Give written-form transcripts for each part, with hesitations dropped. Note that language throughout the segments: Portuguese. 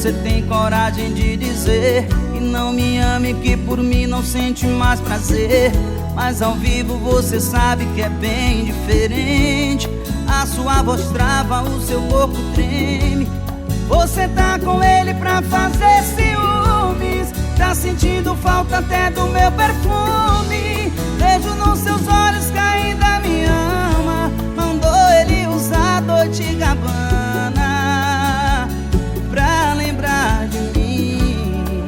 você tem coragem de dizer que não me ama e que por mim não sente mais prazer. Mas ao vivo você sabe que é bem diferente. A sua voz trava, o seu corpo treme. Você tá com ele pra fazer ciúmes. Tá sentindo falta até do meu perfume. Vejo nos seus olhos que ainda me ama. Mandou ele usar Dolce & Gabbana pra lembrar de mim,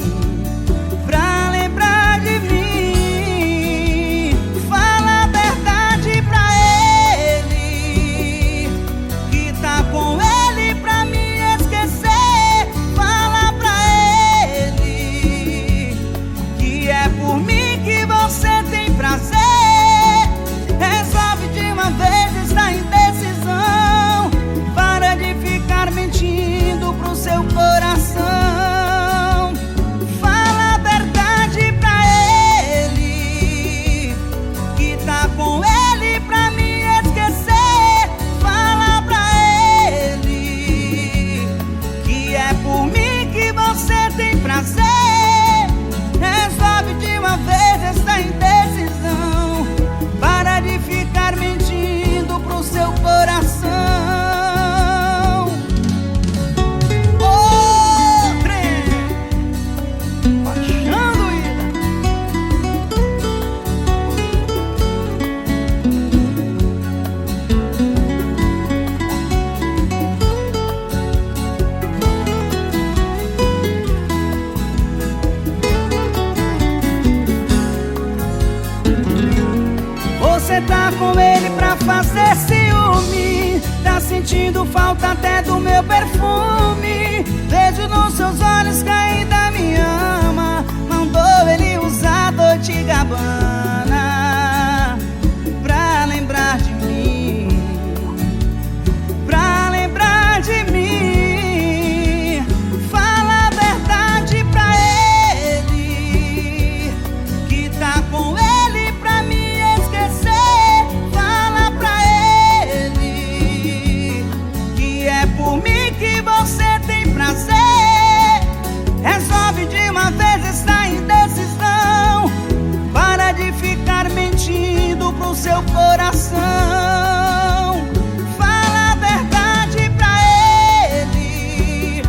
pra lembrar de mim. Fala a verdade pra ele, que tá com ele pra me esquecer. Fala pra ele que é por mim que você tem prazer. Resolve de uma vez essa indecisão. Para de ficar mentindo pro seu coração. Fala a verdade pra ele, que tá com ele pra me esquecer. Fala pra ele que é por mim que você tem prazer. Resolve de uma vez essa indecisão. Para de ficar mentindo pro seu coração. Você tá com ele pra fazer ciúme. Tá sentindo falta até do meu perfume. Vejo nos seus olhos que ainda me ama. Mandou ele usar Dolce & Gabbana pra lembrar de mim, pra lembrar de mim. Fala a verdade pra ele, que tá com ele pra me esquecer. Fala pra ele que é por mim que você tem prazer. Resolve de uma vez essa indecisão. Para de ficar mentindo pro seu coração. Fala a verdade pra ele,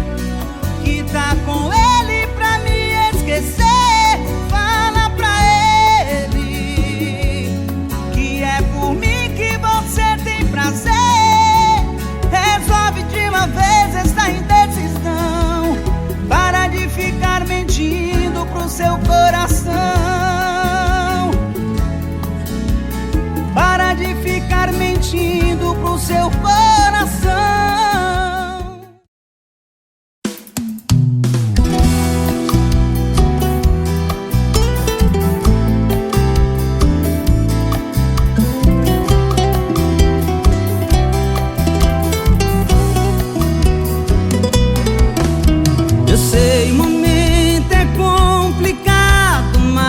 que tá com ele pra me esquecer. Fala pra ele que é por mim que você tem prazer. Resolve de uma vez essa indecisão. Para de ficar mentindo pro seu coração. Para de ficar mentindo pro seu coração. Eu sei, o momento é complicado, mas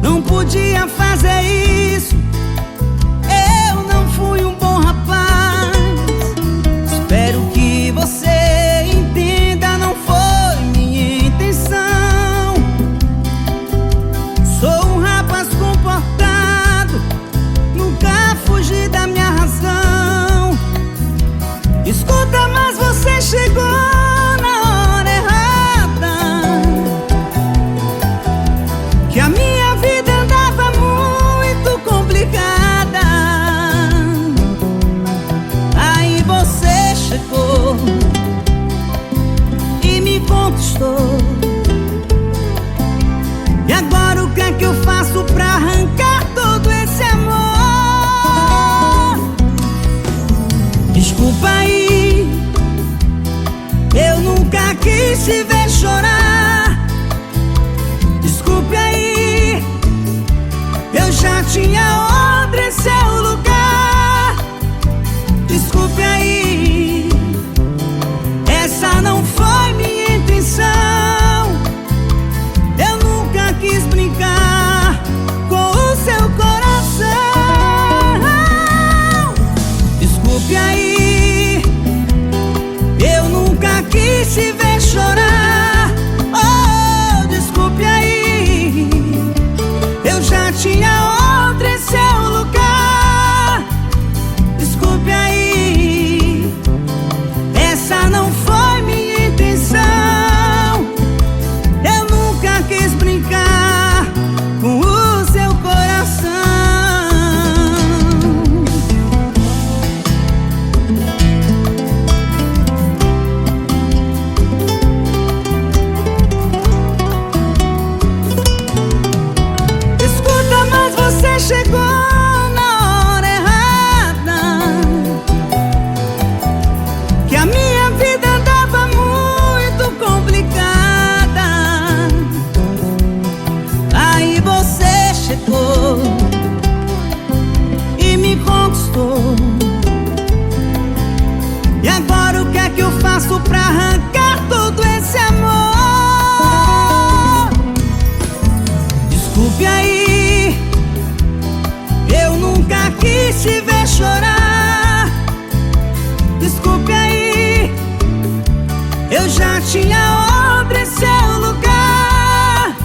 não podia fazer isso. Eu não fui um bom rapaz. Espero que você entenda, não foi minha intenção. Sou um rapaz comportado, nunca fugi da minha razão. Escuta, mas você chegou na hora errada, que a minha vida andava muito complicada. Aí você chegou e me conquistou. E agora o que é que eu faço pra arrancar todo esse amor? Desculpa aí, eu nunca quis te ver chorar. Desculpe aí, eu já tinha outra em seu lugar. Desculpe aí, essa não foi minha intenção. Eu nunca quis brincar com o seu coração. Desculpe aí, chorar. Desculpe aí, eu já tinha obra em seu lugar.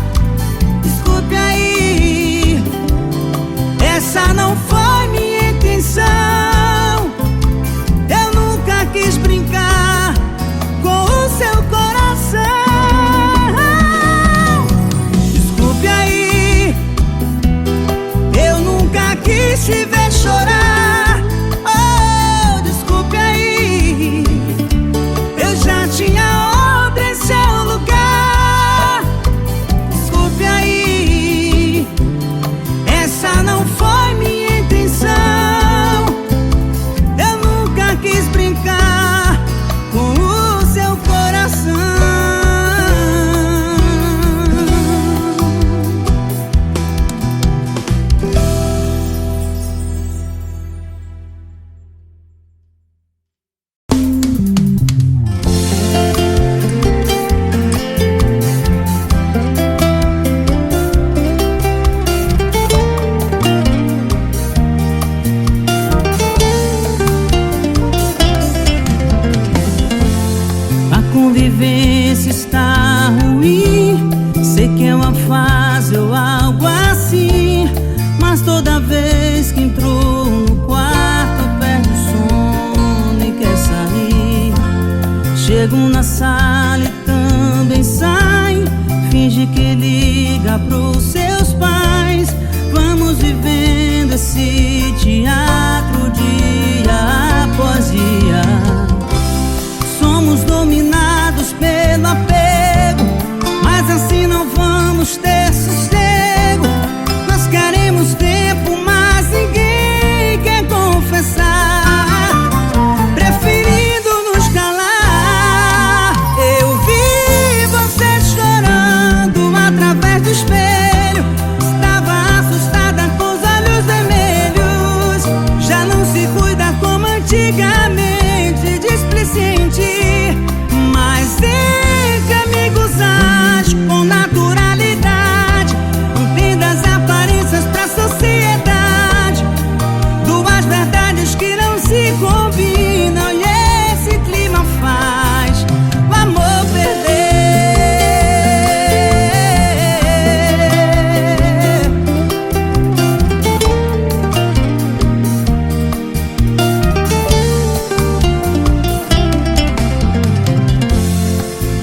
Desculpe aí, essa não foi minha intenção. Eu nunca quis brincar com o seu coração. Desculpe aí, eu nunca quis te ver chorar. Oh, desculpe aí, eu já tinha obra em seu lugar. Desculpe aí, essa não foi minha intenção. Eu nunca quis brincar com o seu coração. Convivência está ruim. Sei que é uma fase ou algo assim, mas toda vez que entrou no quarto perde o sono e quer sair. Chego na sala e também sai. Finge que liga pros seus pais. Vamos vivendo esse teatro dia após dia. Somos dominados pelo apego, mas assim não vamos ter sossego. Nós queremos tempo, mas ninguém quer confessar, preferindo nos calar. Eu vi você chorando atrás do espelho. Estava assustada com os olhos vermelhos. Já não se cuida como antigamente, displicente. Mas entre amigos age com naturalidade, mantendo as aparências pra sociedade. Duas verdades que não se combinam, e esse clima faz o amor perder.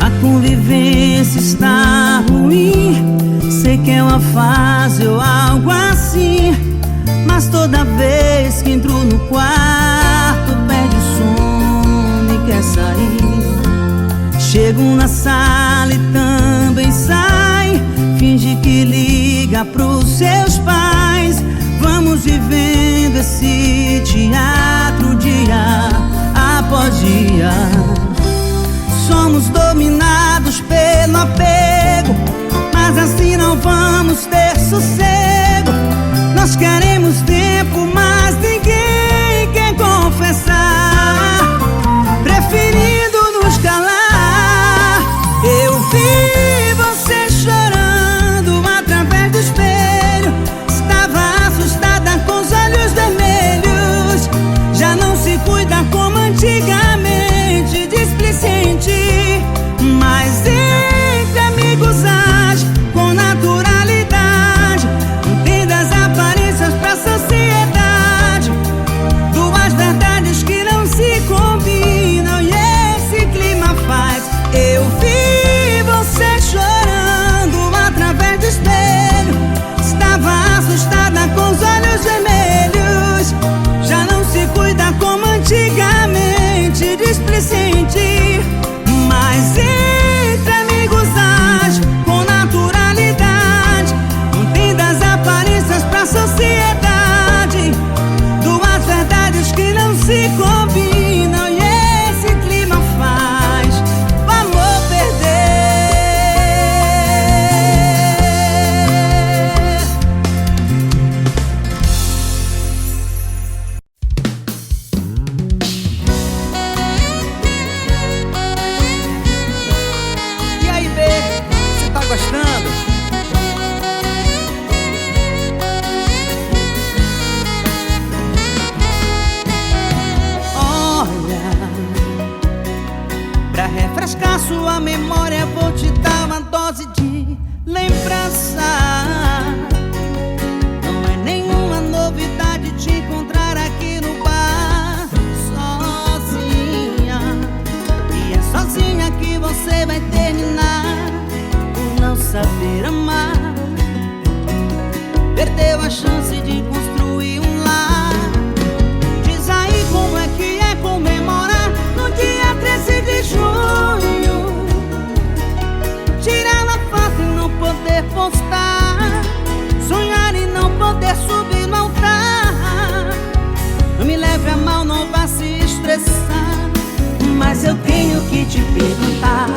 A convivência está ruim. Sei que é uma fase ou algo assim, mas toda vez que entro no quarto perde o sono e quer sair. Chego na sala e também sai. Finge que liga pros seus pais. Vamos vivendo esse teatro dia após dia. Somos dominados pelo apego, mas assim não vamos ter sossego. Nós queremos tempo, mas ninguém quer confessar, preferindo nos calar. Eu vi você chorando atrás do espelho. Estava assustada com os olhos vermelhos. Já não se cuida como antigamente, displicente. Mas entre amigos age com naturalidade, mantendo as aparências pra sociedade. perdeu a chance de construir um lar. Diz aí como é que é comemorar no dia 13 de junho, tirar uma foto e não poder postar, sonhar e não poder subir no altar. Não me leve a mal, não vá se estressar, mas eu tenho que te perguntar.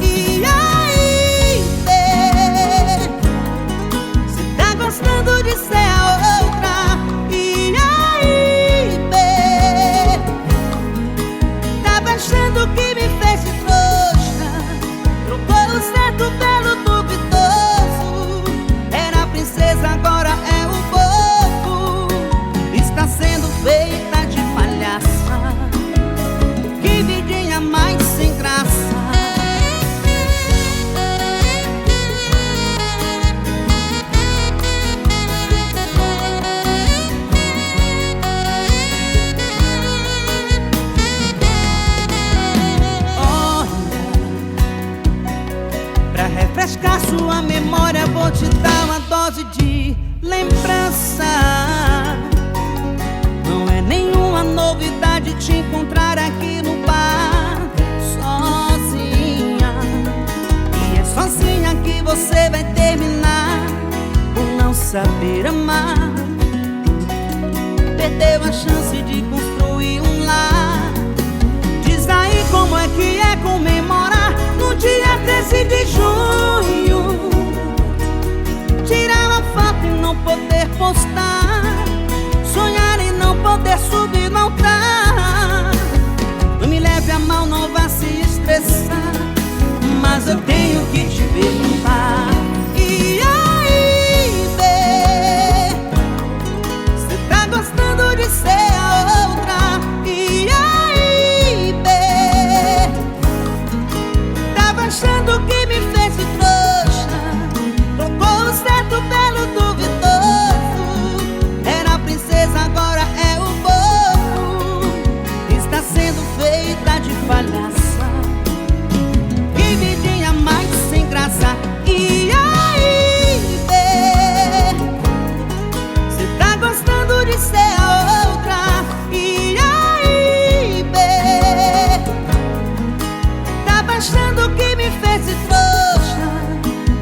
E aí, bê, cê tá gostando de ser a outra? E aí, bê, tava achando que me fez de trouxa, trocou o certo pelo duvidoso. Era a princesa, agora é o bobo. Está sendo feita de palhaça, que vidinha mais sem graça. Pra refrescar sua memória, vou te dar uma dose de lembrança. Não é nenhuma novidade te encontrar aqui no bar sozinha. E é sozinha que você vai terminar por não saber amar. Perdeu a chance de construir um lar. Diz aí como é que é comemorar no dia 13 de junho, tirar uma foto e não poder postar, sonhar e não poder subir no altar. Não me leve a mal, não vá se estressar, mas eu tenho que te perguntar. E aí, bê, cê tá gostando de ser a outra? E aí, bê, tava achando que me fez de trouxa, trocou o certo pelo duvidoso. Era a princesa, agora é o bobo. Está sendo feita de palhaça, que vidinha mais sem graça. E aí, bê, cê tá gostando de ser a outra? E aí, bê, tava achando que me fez de trouxa,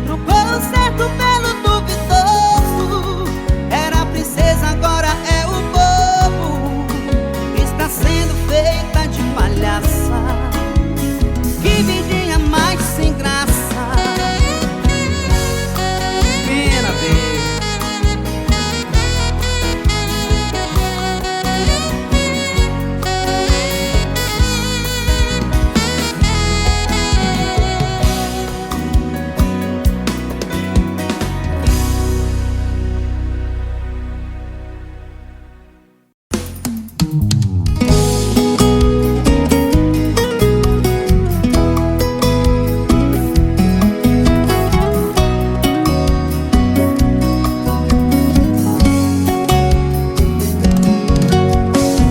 trocou o certo pelo duvidoso. Era a princesa, agora é o bobo. Está sendo feita de palhaça, que vidinha mais sem graça. Pena, bê.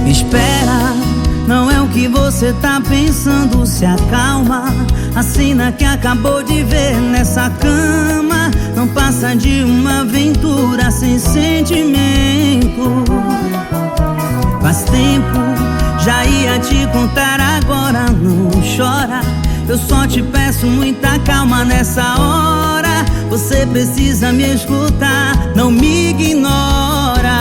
Espera, não é o que você tá pensando, se acalma. A cena que acabou de ver nessa cama não passa de uma aventura sem sentimento. Faz tempo, já ia te contar, agora não chora. Eu só te peço muita calma nessa hora. Você precisa me escutar, não me ignora.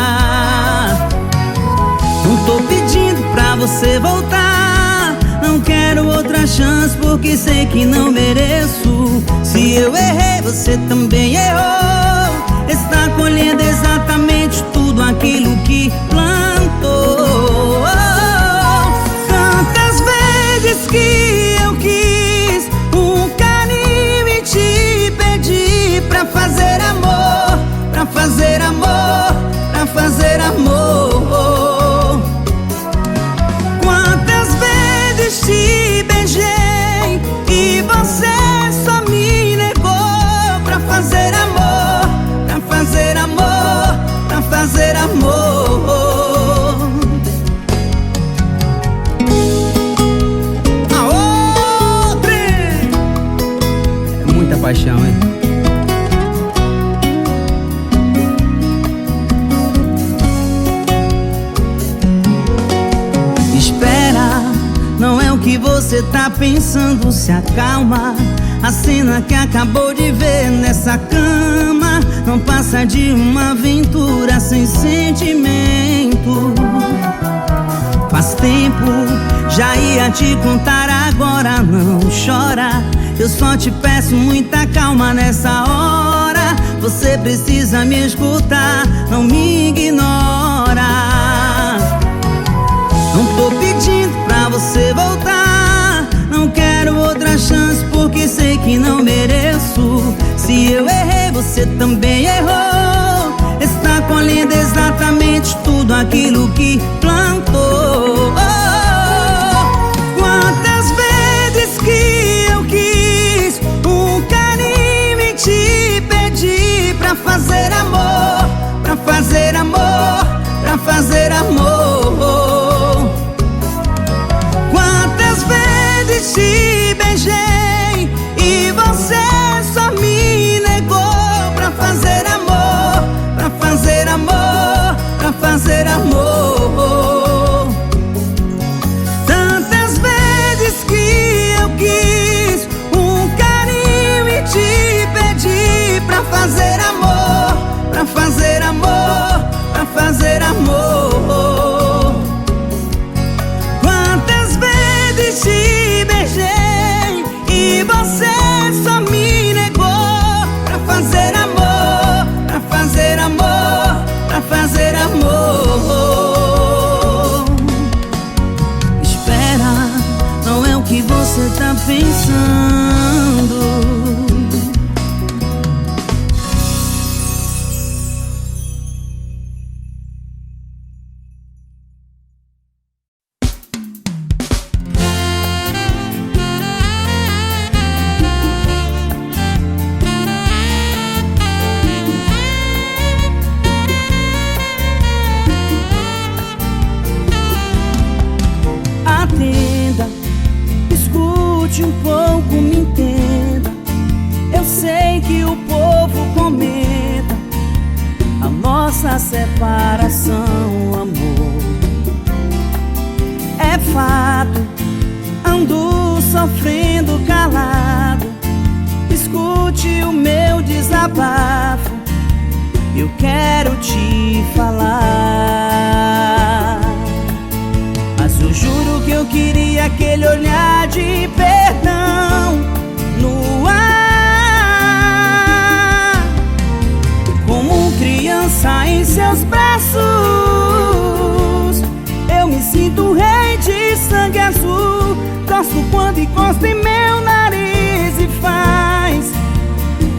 Não tô pedindo pra você voltar, não quero outra chance porque sei que não mereço. Se eu errei, você também errou. Está colhendo exatamente tudo aquilo que plantou. Tantas vezes que eu quis um carinho e te pedi pra fazer amor, pra fazer amor, pra fazer amor. Quantas vezes te beijei e você só me negou pra fazer amor, pra fazer amor, pra fazer amor. A outra é muita paixão, hein? que você tá pensando, se acalma. A cena que acabou de ver nessa cama não passa de uma aventura sem sentimento. Faz tempo, já ia te contar, agora não chora. Eu só te peço muita calma nessa hora. Você precisa me escutar, não me ignora. Não tô pedindo pra você voltar, não quero outra chance porque sei que não mereço. Se eu errei, você também errou. Está colhendo exatamente tudo aquilo que plantou. Quantas vezes que eu quis um carinho e te pedi pra fazer amor, pra fazer amor, pra fazer amor. Quantas vezes te beijei e você só me negou pra fazer amor, pra fazer amor, pra fazer amor. Tantas vezes que eu quis um carinho e te pedi pra fazer amor, pra fazer amor, pra fazer amor. Quantas vezes te beijei e você só me negou pra fazer amor, pra fazer amor, pra fazer amor. Espera, não é o que você tá pensando. Atenda, escute um pouco, me entenda. Eu sei que o povo comenta a nossa separação, amor. É fato, ando sofrendo calado. Escute o meu desabafo, eu quero te falar. Mas eu juro que eu queria aquele olhar de perdão no ar, como criança em seus braços. Eu me sinto rei de sangue azul. Gosto quando encosta em meu nariz e faz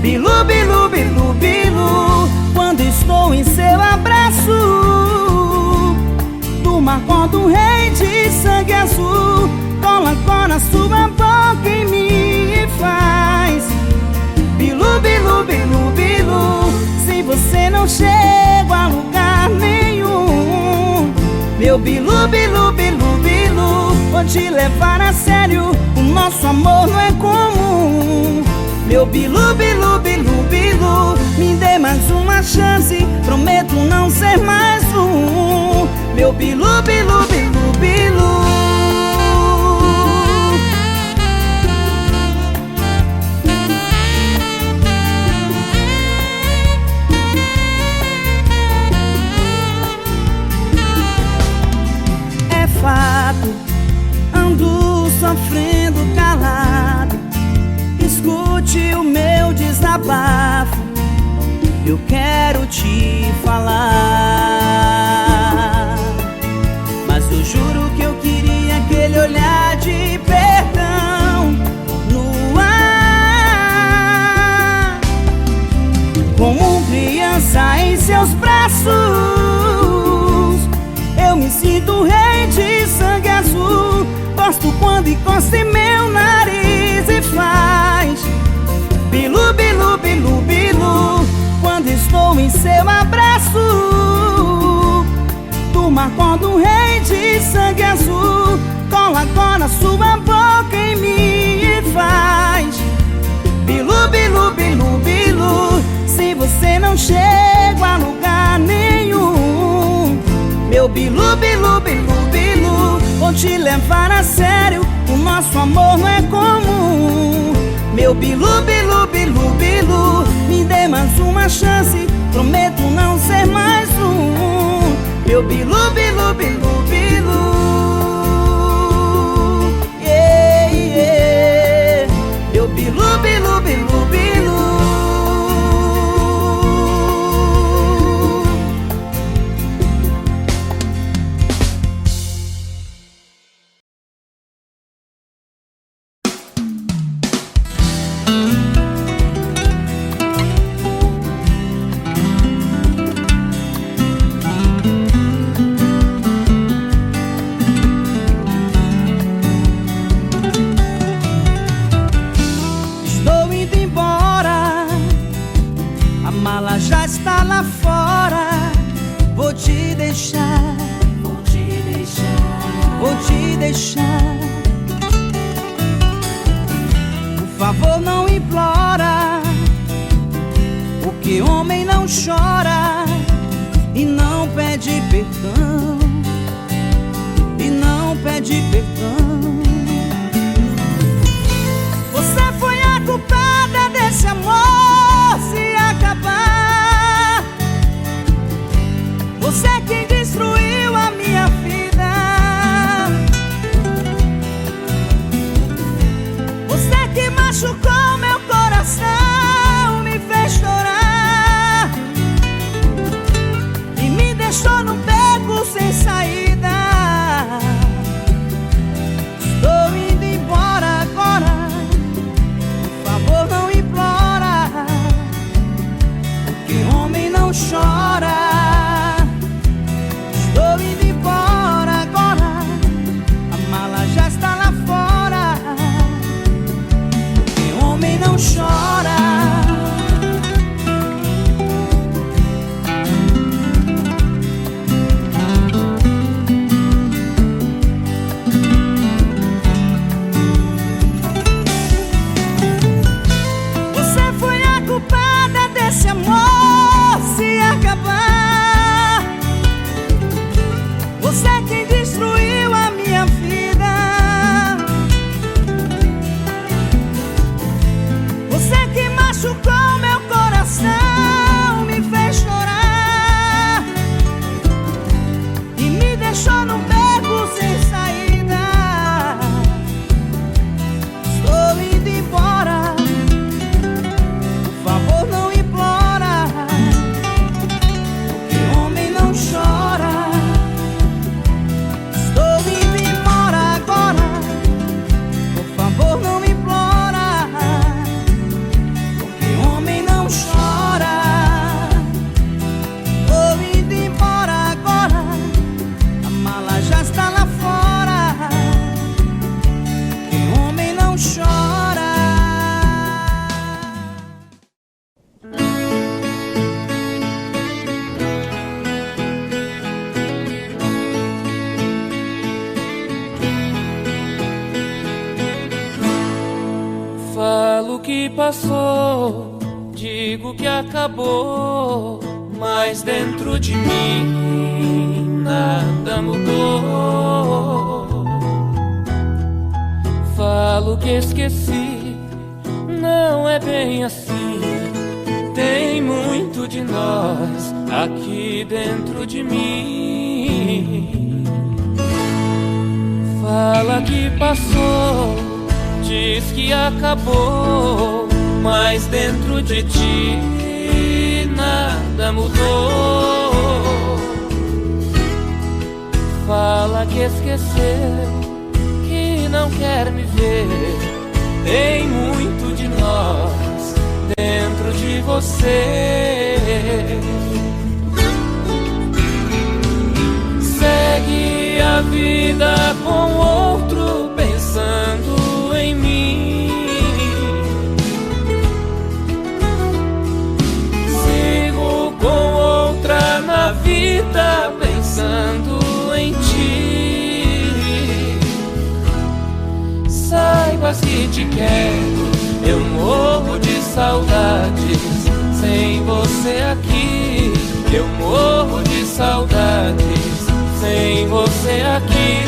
bilu, bilu, bilu, bilu. Quando estou em seu abraço, do marcou do rei de sangue azul. Cola na sua boca em mim e faz bilu, bilu, bilu, bilu. Sem você não chego a lugar nenhum. Meu bilu, bilu, bilu, bilu. Vou te levar a sério, o nosso amor não é comum. Meu bilu, bilu, bilu, bilu. Me dê mais uma chance, prometo não ser mais um. Meu bilu, bilu, bilu, bilu. É fato, ando sofrendo calado. Escute o meu desabafo, eu quero te falar. Mas eu juro que eu queria aquele olhar de perdão no ar, como criança em seus braços. Eu me sinto rei de sangue azul. Gosto quando encosta em meu nariz e faz bilu, bilu, bilu, bilu. Quando estou em seu abraço, do marcou do rei de sangue azul. Cola agora sua boca em mim e faz bilu, bilu, bilu, bilu. Sem você não chego a lugar nenhum. Meu bilu, bilu, bilu, bilu. Vou te levar a sério, o nosso amor não é comum. Meu bilu, bilu, bilu, bilu, me dê mais uma chance, prometo não ser mais um. Meu bilu, bilu, bilu, bilu, yeah, yeah. Meu bilu, bilu, bilu, bilu. Por favor, não implora, porque homem não chora e não pede perdão, e não pede perdão. Você foi a culpada desse amor se acabar. Você é quem destruiu a minha vida. Que machucou meu coração, me fez chorar e me deixou no beco sem saída. Estou indo embora agora, por favor não implora, porque homem não chora. Estou indo embora agora, a mala já está lá fora. Homem não chora. Você foi a culpada desse amor se acabar. Você é quem destruiu a minha vida. Você que machucou meu coração, me fez chorar e me deixou num beco sem saída. Estou indo embora, por favor não implora, porque homem não chora. Estou indo embora agora, por favor não implora, homem não chora. Tô indo embora agora, a mala já está lá fora, que homem não chora. Falo que passou, digo que acabou, mas dentro de mim nada mudou. Falo que esqueci, não é bem assim. Tem muito de nós aqui dentro de mim. Fala que passou, diz que acabou, mas dentro de ti nada mudou. Fala que esqueceu, que não quer me ver. Tem muito de nós dentro de você. Segue a vida com outro pensando em mim. Sigo com outra na vida pensando em ti. Saibas que te quero, eu morro de saudades sem você aqui. Eu morro de saudades sem você aqui.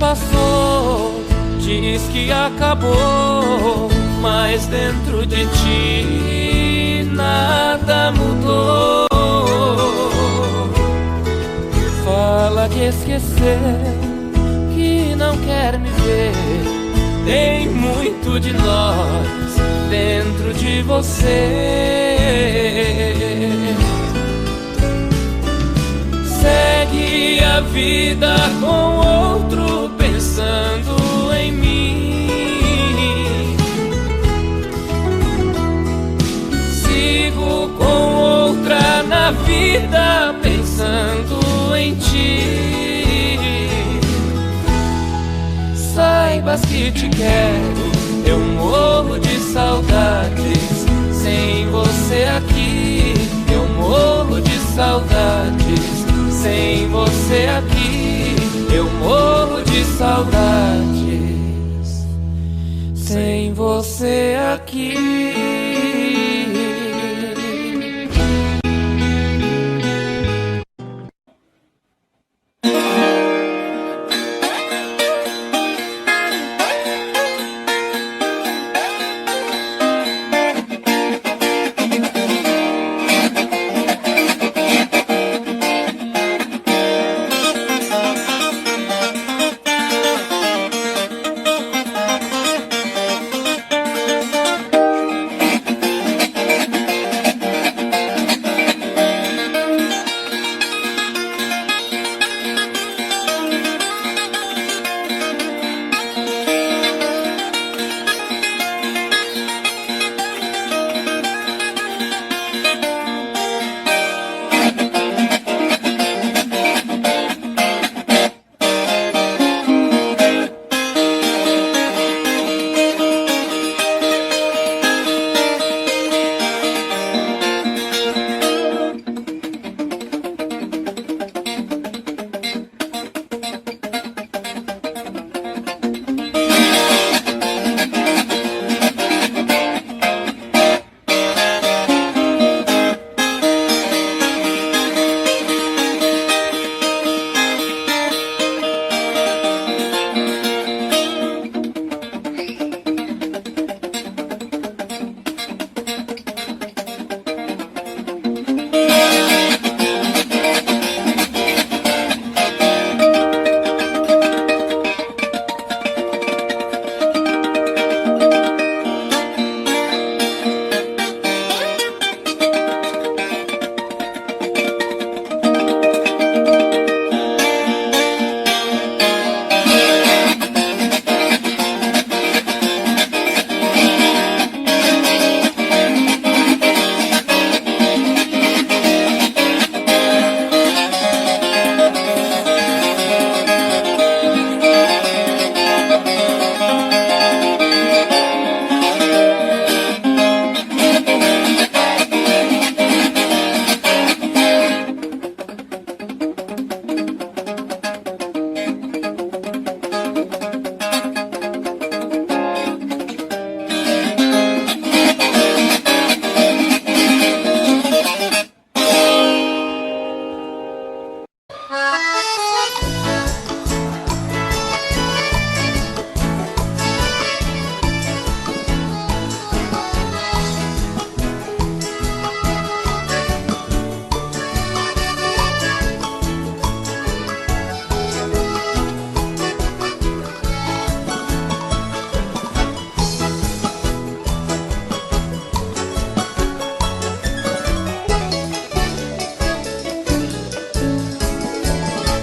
passou, diz que acabou, mas dentro de ti nada mudou. Fala que esqueceu, que não quer me ver. Tem muito de nós dentro de você. Segue a vida com outro pensando em mim. Sigo com outra na vida pensando em ti. Saibas que te quero, eu morro de saudades. Sem você aqui, eu morro de saudades. Sem você aqui, eu morro de saudades. Sem você aqui.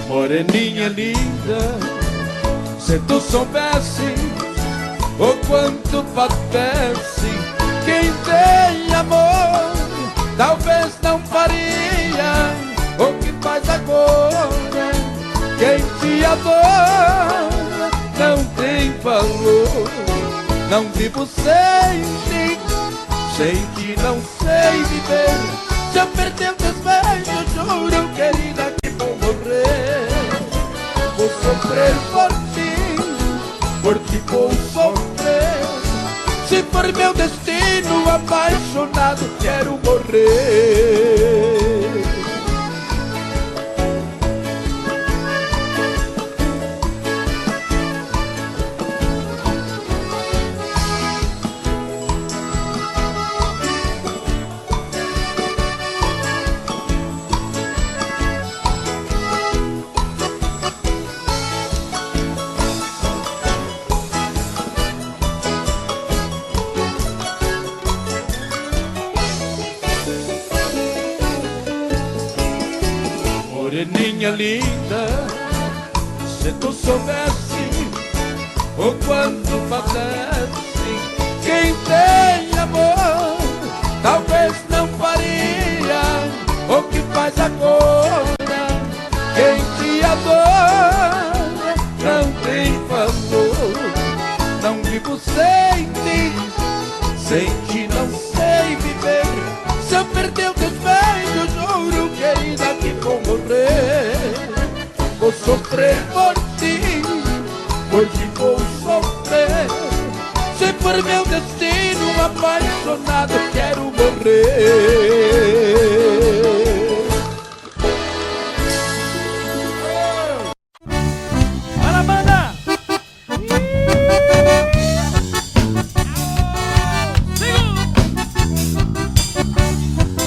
Moreninha linda, se tu soubesse o quanto padece quem tem amor, talvez não faria o que faz agora. Quem te adora não tem valor. Não vivo sem ti, sem ti não sei viver. Se eu perder teus beijos, juro, querida, que vou morrer. Vou sofrer por ti vou sofrer. Se for meu destino, apaixonado, quero morrer. moreninha linda, se tu soubesse o quanto padece quem tem amor, talvez não faria o que faz agora. Quem te adora não tem valor. Não vivo sem ti, sem ti não sei viver. Se eu perder o teus beijos, juro, querida, que vou morrer. Vou sofrer por ti, hoje vou sofrer. Se for meu destino, apaixonado, quero morrer. Para, banda!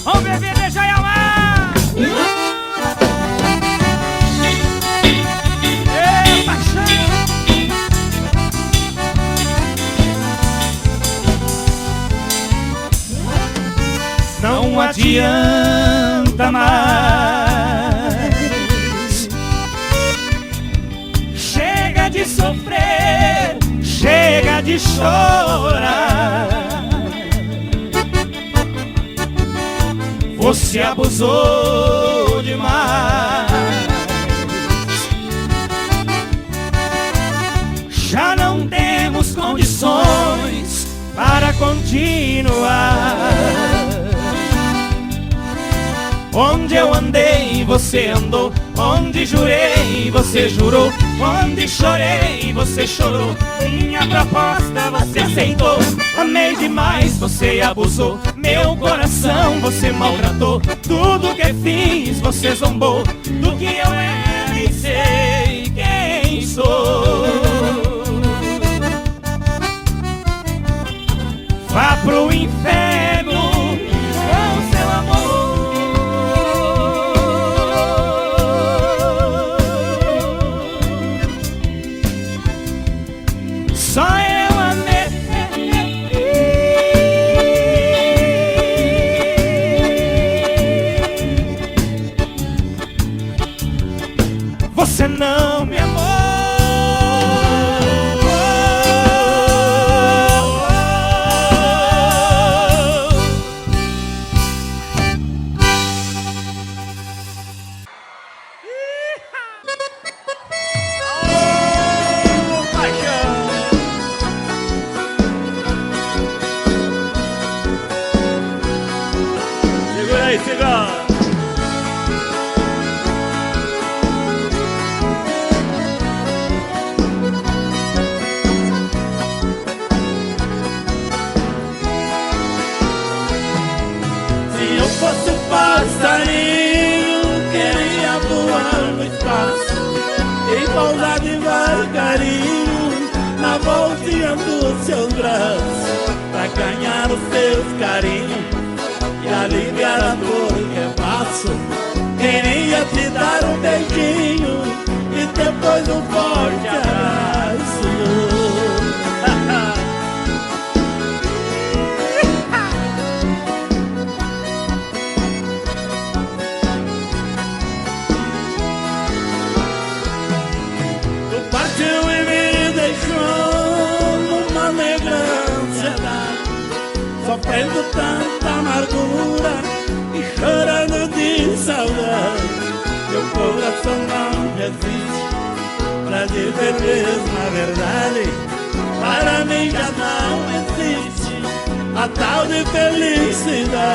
Vamos beber, deixa eu amar! Ei, paixão! Não adianta mais. Chega de sofrer, chega de chorar. Você abusou demais. Já não temos condições para continuar. Onde eu andei, você andou. Onde jurei, você jurou. Onde chorei, você chorou. Minha proposta você aceitou. Amei demais, você abusou. Meu coração você maltratou. Tudo que fiz, você zombou. Do que eu era e sei quem sou. Vá pro inferno com seu amor. Só eu amei. Você não me amou. Segura aí, segura. Se eu fosse um passarinho, queria voar no espaço e pousar devagarinho na voltinha dos seus braços, pra ganhar os seus carinhos e aliviar a dor que eu passo. Queria te dar um beijinho e depois um forte abraço. Tu partiu e me deixou numa negra ansiedade, sofrendo tanta amargura e chorando de saudade. Meu coração não resiste pra dizer mesmo a verdade. Para mim já não existe a tal de felicidade.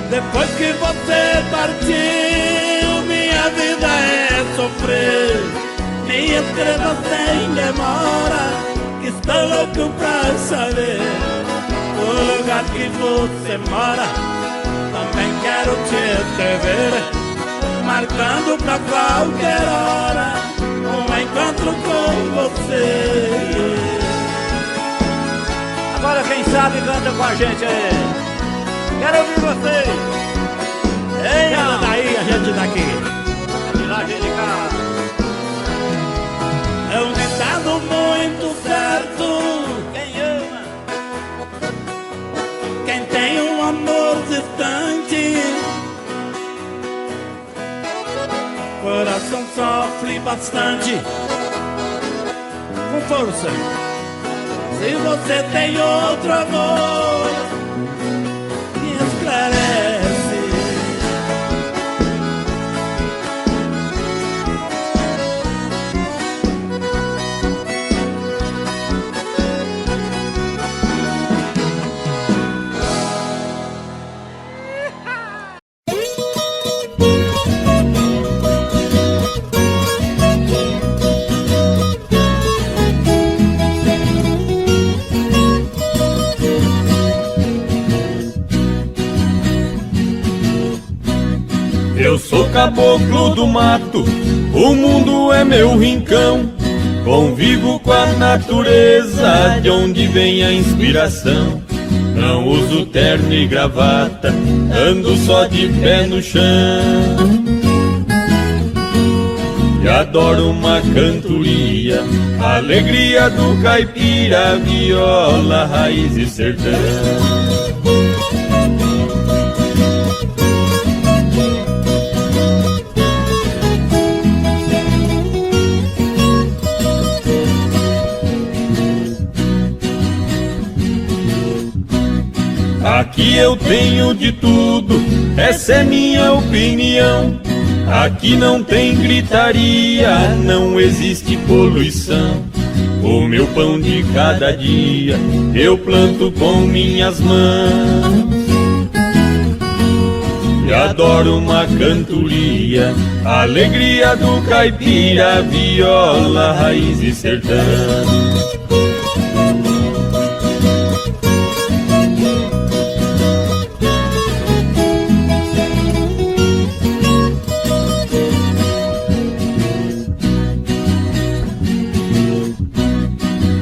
Depois que você partiu, minha vida é sofrer. Me escreva sem demora, que estou louco pra saber o lugar que você mora. Também quero te escrever, marcando pra qualquer hora um encontro com você. sabe canta com a gente aí. Quero ouvir vocês. Ei, Ela daí, a gente daqui. de lá, gente de cá. É um ditado muito certo. Quem ama, quem tem um amor distante, coração sofre bastante. Com força. Se você tem outro amor, me esclarece. Eu sou caboclo do mato, o mundo é meu rincão. Convivo com a natureza, de onde vem a inspiração. Não uso terno e gravata, ando só de pé no chão. E adoro uma cantoria, a alegria do caipira, viola, raiz e sertão. Aqui eu tenho de tudo, essa é minha opinião. Aqui não tem gritaria, não existe poluição. O meu pão de cada dia eu planto com minhas mãos. E adoro uma cantoria, a alegria do caipira, viola, raiz e sertão.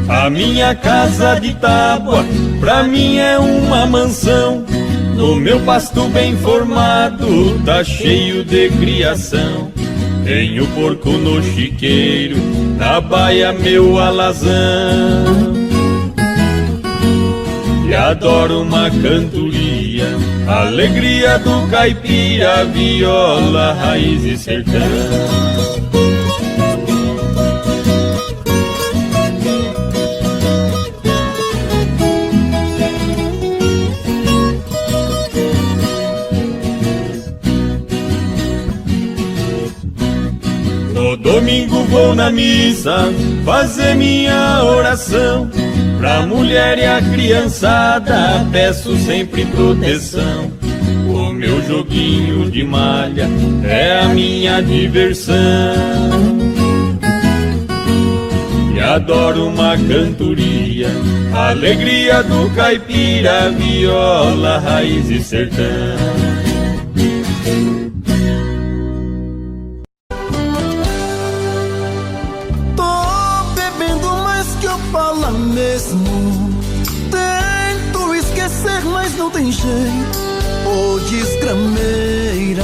A minha casa de tábua, pra mim é uma mansão. No meu pasto bem formado, tá cheio de criação. Tenho porco no chiqueiro, na baia meu alazão. E adoro uma cantoria, a alegria do caipira, viola, raiz e sertão. Domingo vou na missa fazer minha oração. Pra mulher e a criançada peço sempre proteção. O meu joguinho de malha é a minha diversão. E adoro uma cantoria, a alegria do caipira, viola, raiz e sertão. Tento esquecer, mas não tem jeito. Ô desgrameira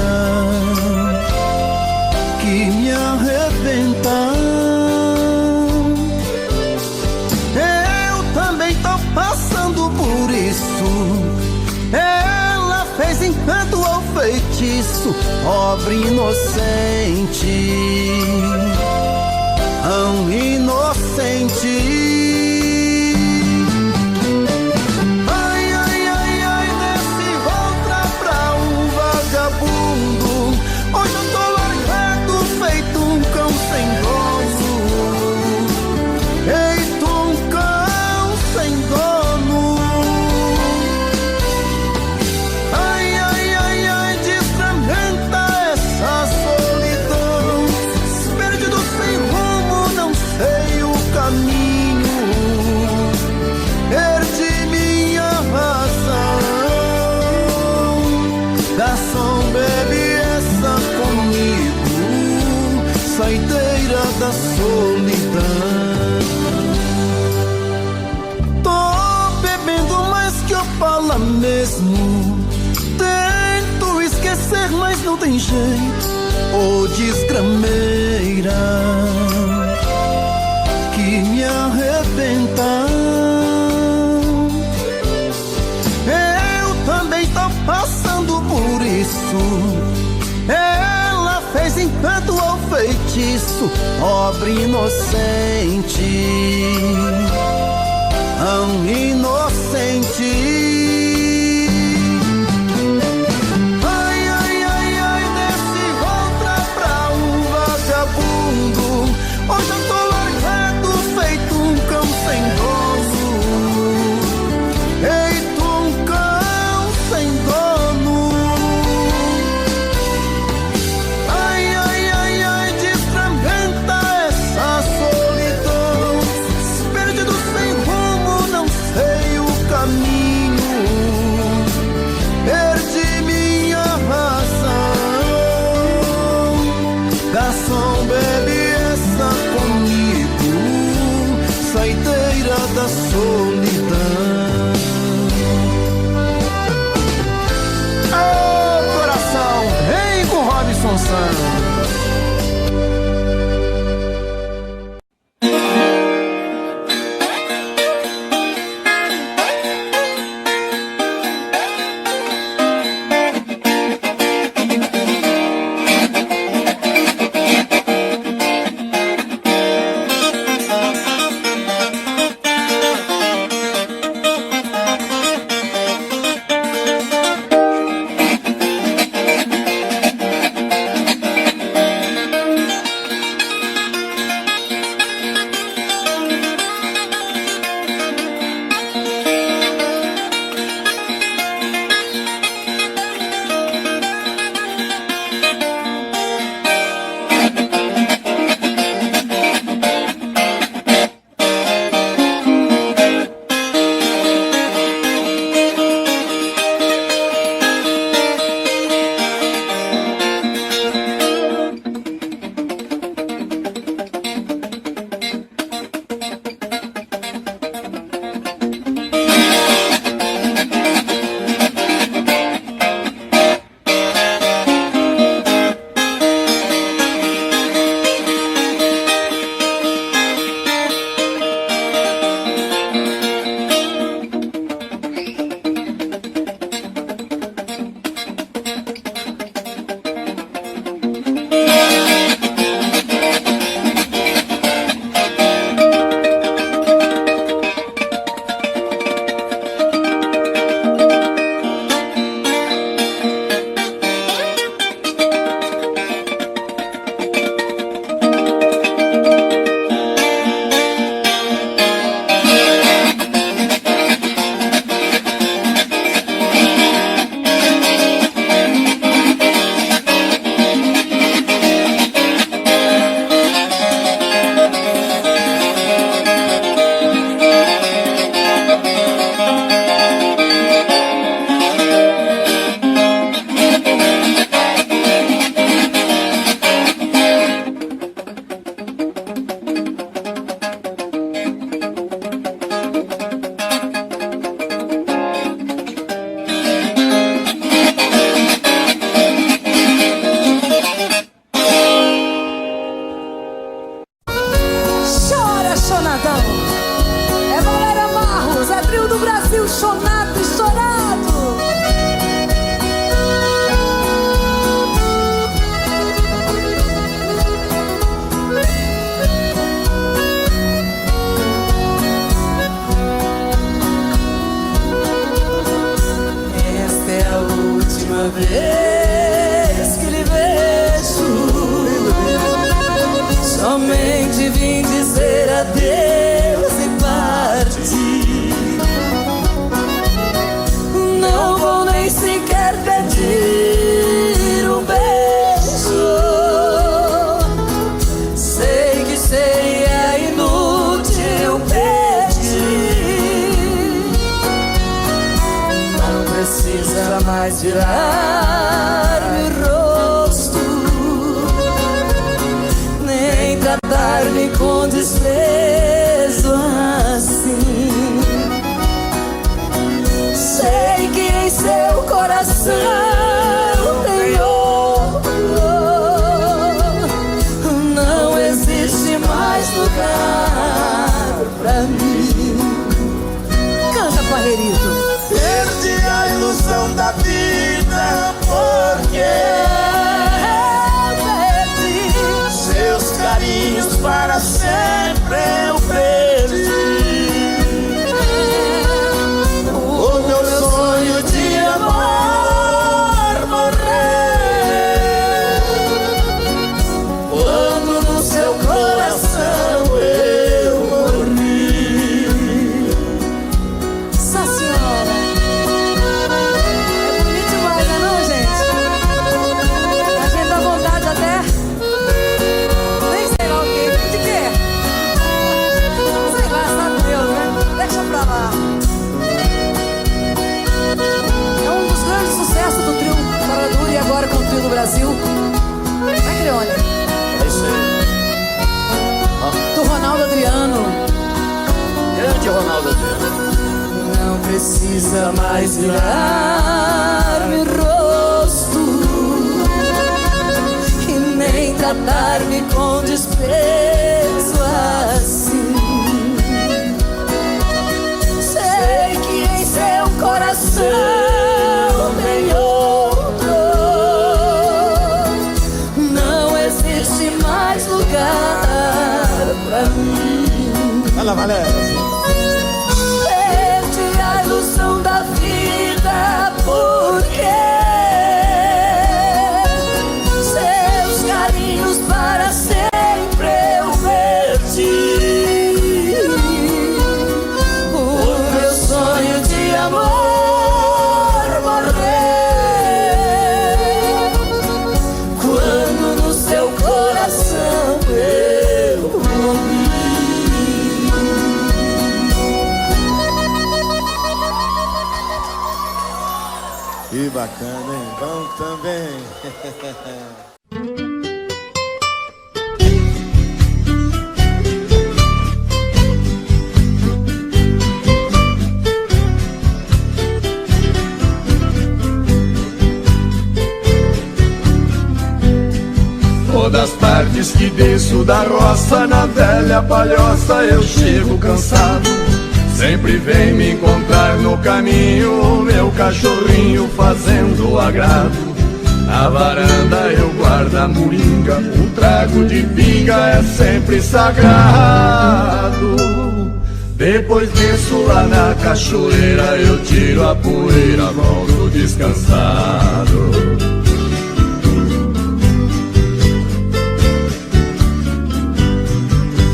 que me arrebenta. Eu também tô passando por isso. Ela fez encanto ou feitiço, pobre inocente, tão inocente. Hoje eu tô largado, feito um cão sem dono. Feito um cão sem dono. Ai, ai, ai, ai, desfragmenta essa solidão. Perdido sem rumo, não sei o caminho. mesmo. Tento esquecer, mas não tem jeito. Ô desgrameira que me arrebenta. Eu também tô passando por isso. Ela fez encanto ao feitiço, pobre inocente, tão inocente. Ai, ai, ai, ai, desse outra pra um vagabundo. Hoje eu tô largado, feito um cão sem dono. Feito um cão sem dono. Ai, ai, ai, ai, desfragmenta essa solidão. Perdido sem rumo, não sei o caminho. Perdi minha razão. Garçom, bebe essa comigo, saideira da solidão. Ô coração, vem com Robson Santos. vez que lhe vejo, somente vim dizer adeus e partir. Não vou nem sequer pedir um beijo, sei que seria inútil pedir. Não precisa mais virar-me o rosto, nem tratar-me com desprezo assim. Sei que coração tem outro. Não existe mais lugar pra mim. Canta, Parreirito. Perdi a ilusão da vida porque perdi seus carinhos para sempre eu perdi. O meu sonho de amor morreu quando no seu coração eu morri. Nossa Senhora, é bonito demais, não é não, gente? A gente dá vontade até, nem sei lá o que, de quê? Sei lá, sabe Deus, né? Deixa pra lá. É um dos grandes sucessos do trio Paradura e agora com o trio do Brasil. Né, Creone? É isso aí. Do Ronaldo Adriano. Grande Ronaldo Adriano. Não precisa mais virar-me o rosto e nem tratar-me com desprezo assim. Sei que em seu coração tem outro. Não existe mais lugar pra mim. Vai lá, Valéria. Perdi a ilusão da vida porque seus carinhos para sempre eu perdi. O meu sonho de amor morreu quando no seu coração eu morri. Que bacana, hein? Bom também. Todas as tardes que desço da roça, na velha palhoça eu chego cansado. Sempre vem me encontrar no caminho o meu cachorrinho fazendo agrado. Na varanda eu guardo a moringa, o trago de pinga é sempre sagrado. Depois desço lá na cachoeira, eu tiro a poeira, volto descansado.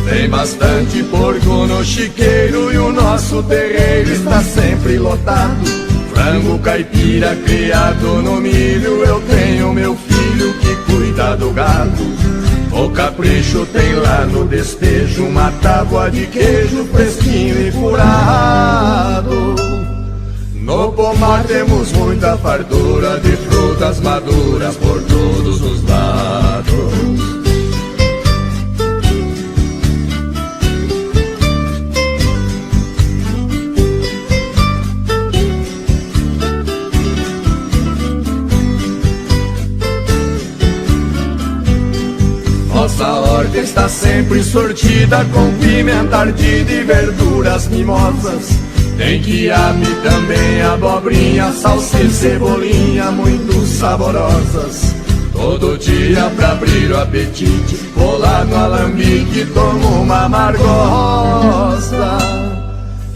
Tem bastante porco no chiqueiro e o nosso terreiro está sempre lotado. Frango caipira criado no milho, eu tenho meu filho que cuida do gado. O capricho tem lá no despejo uma tábua de queijo fresquinho e furado. No pomar temos muita fartura de frutas maduras por todos os lados. Nossa horta está sempre sortida com pimenta ardida e verduras mimosas. Tem quiabo e também abobrinha, salsicha, cebolinha, muito saborosas. Todo dia pra abrir o apetite, vou lá no alambique e tomo uma amargosa.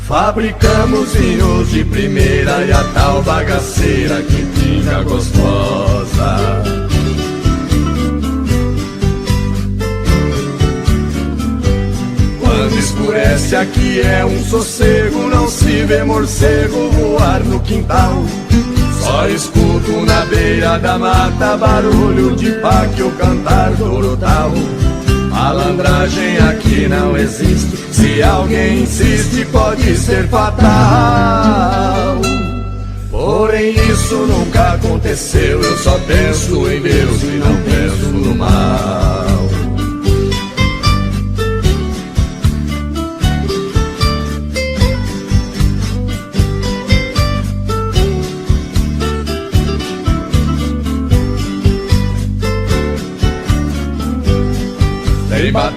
Fabricamos vinhos de primeira e a tal bagaceira que fica gostosa. Quando escurece aqui é um sossego, não se vê morcego voar no quintal. Só escuto na beira da mata barulho de páquio cantar torutal. Malandragem aqui não existe, se alguém insiste pode ser fatal. Porém isso nunca aconteceu, eu só penso em Deus e não penso no mal.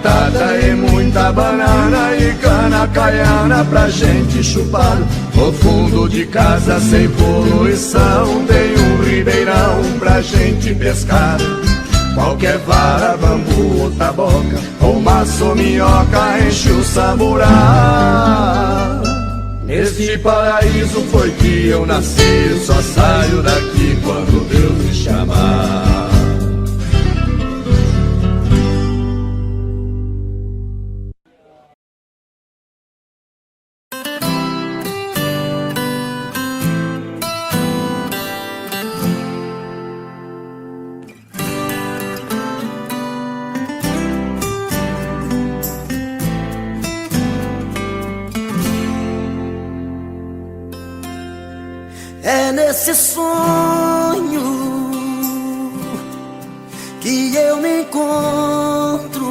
batata e muita banana e cana caiana pra gente chupar. No fundo de casa sem poluição tem um ribeirão pra gente pescar. Qualquer vara, bambu ou taboca, ou maço ou minhoca enche o samburá. Neste paraíso foi que eu nasci, só saio daqui quando Deus me chamar. É nesse sonho que eu me encontro,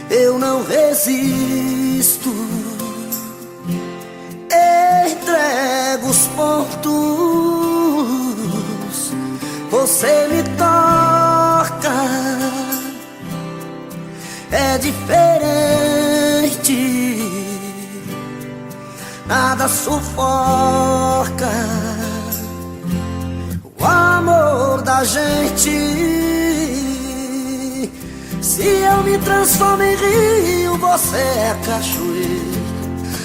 eu não resisto, entrego os pontos, você me toca, é diferente, nada sufoca o amor da gente. Se eu me transformo em rio, você é cachoeira.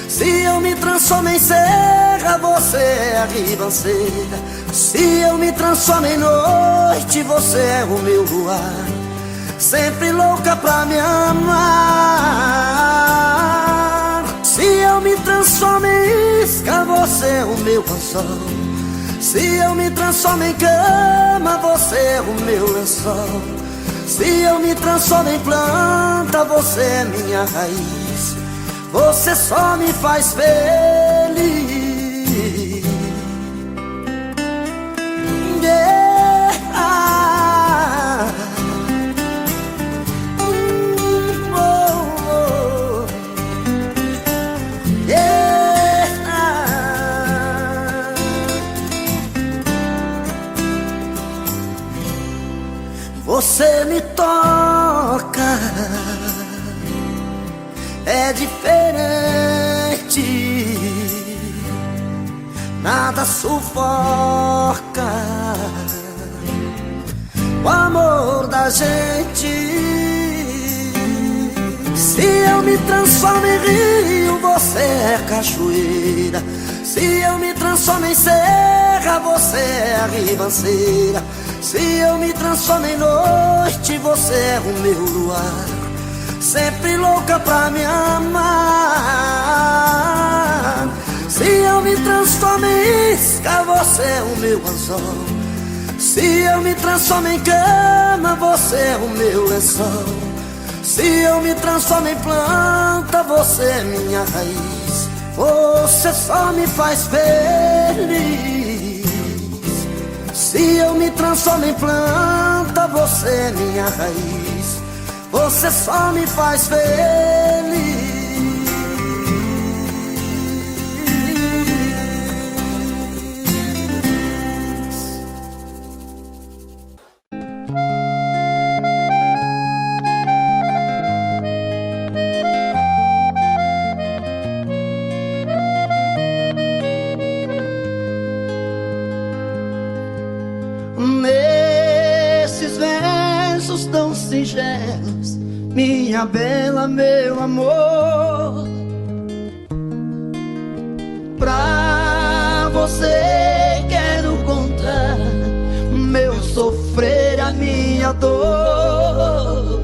Se eu me transformo em serra, você é a ribanceira. Se eu me transformo em noite, você é o meu luar, sempre louca pra me amar. Se eu me transformo em isca, você é o meu anzol. Se eu me transformo em cama, você é o meu lençol. Se eu me transformo em planta, você é minha raiz. Você só me faz feliz. Você me toca, é diferente, nada sufoca o amor da gente. Se eu me transformo em rio, você é cachoeira. Se eu me transformo em serra, você é a ribanceira. Se eu me transformo em noite, você é o meu luar, sempre louca pra me amar. Se eu me transformo em isca, você é o meu anzol. Se eu me transformo em cama, você é o meu lençol. Se eu me transformo em planta, você é minha raiz. Você só me faz feliz. Se eu me transformo em planta, você é minha raiz. Você só me faz feliz. Singelos, minha bela, meu amor, pra você quero contar meu sofrer, a minha dor.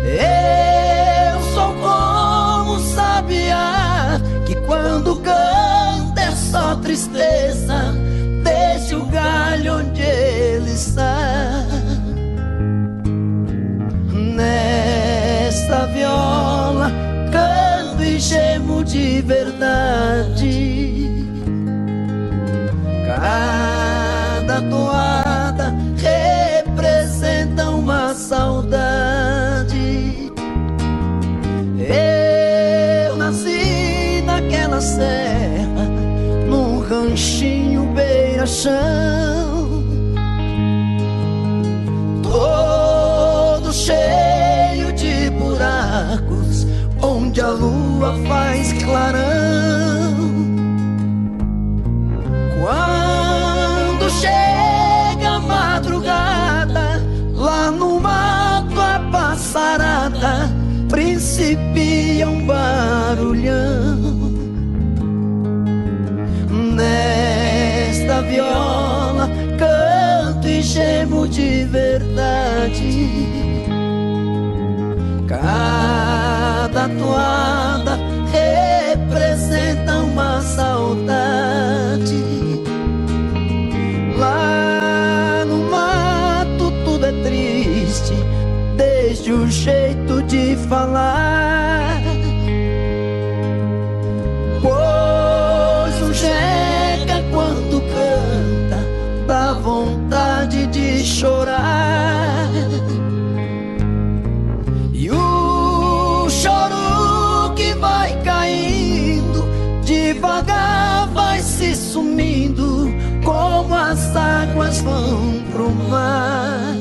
Eu sou como sabiá que quando canta é só tristeza, deixa o galho onde ele está. Nesta viola canto e gemo de verdade. Cada toada representa uma saudade. Eu nasci naquela serra, num ranchinho beira-chão. 2 anos lua faz clarão. Quando chega a madrugada, lá no mato a passarada principia um barulhão. Nesta viola canto e gemo de verdade. Cada toada representa uma saudade. Lá no mato tudo é triste, desde o jeito de falar. Pois o jeca quando canta dá vontade de chorar. E o choro que vai caindo devagar vai se sumindo, como as águas vão pro mar.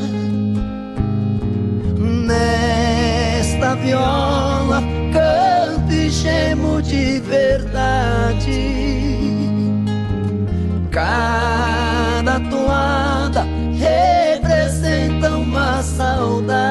Nesta viola canto e gemo de verdade. Cada toada representa uma saudade.